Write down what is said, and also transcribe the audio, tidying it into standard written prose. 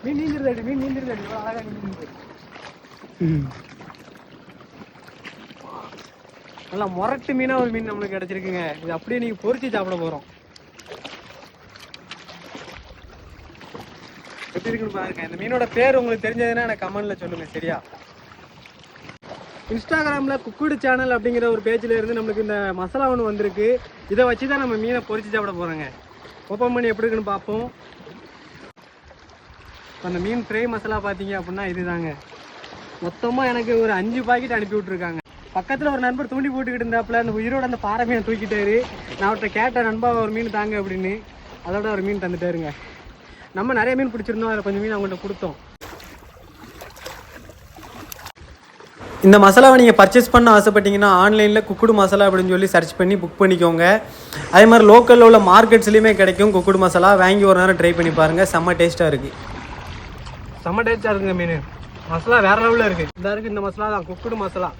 மீன் நீந்திருந்தாடி மீன் நீந்திருந்தாடி அழகாக நீந்திருந்தாடி. நல்லா முரட்டு மீனாக ஒரு மீன் நம்மளுக்கு கிடச்சிருக்குங்க. இது அப்படியே நீங்கள் பொரிச்சு சாப்பிட போகிறோம். எப்படி இருக்குன்னு பாருங்க. இந்த மீனோட பேர் உங்களுக்கு தெரிஞ்சதுன்னா எனக்கு கமெண்ட்டில் சொல்லுங்கள் சரியா. இன்ஸ்டாகிராமில் குக்குடு சேனல் அப்படிங்கிற ஒரு பேஜில் இருந்து நம்மளுக்கு இந்த மசாலா ஒன்று வந்திருக்கு. இதை வச்சு தான் நம்ம மீனை பொரிச்சு சாப்பிட போகிறோங்க. ஓப்பன் பண்ணி எப்படி இருக்குன்னு பார்ப்போம். அந்த மீன் ஃப்ரை மசாலா பார்த்தீங்க அப்படின்னா இது தாங்க. மொத்தமாக எனக்கு ஒரு 5 பாக்கெட் அனுப்பி விட்ருக்காங்க. பக்கத்தில் ஒரு நண்பர் தூண்டி போட்டுக்கிட்டு இருந்தாப்புல அந்த உயிரோட அந்த பாறை மீனை தூக்கிட்டாரு. நான் அவர்கிட்ட கேட்டேன், நண்பா ஒரு மீன் தாங்க அப்படின்னு. அதோட ஒரு மீன் தந்துட்டாருங்க. நம்ம நிறைய மீன் பிடிச்சிருந்தோம், அதில் கொஞ்சம் மீன் அவங்கள்ட்ட கொடுத்தோம். இந்த மசாலாவை நீங்கள் பர்ச்சேஸ் பண்ண ஆசைப்பட்டீங்கன்னா ஆன்லைனில் குக்குடு மசாலா அப்படின்னு சொல்லி சர்ச் பண்ணி புக் பண்ணிக்கோங்க. அதே மாதிரி லோக்கலில் உள்ள மார்க்கெட்ஸ்லேயுமே கிடைக்கும் குக்குடு மசாலா. வாங்கி ஒரு நேரம் ட்ரை பண்ணி பாருங்கள். செம்ம டேஸ்ட்டாக இருக்குது. செம்ம டேஸ்ட்டாக இருக்குங்க மீன். மசாலா வேறு லெவலில் இருக்குது. இந்த இருக்குது இந்த மசாலா தான் குக்குடு மசாலா.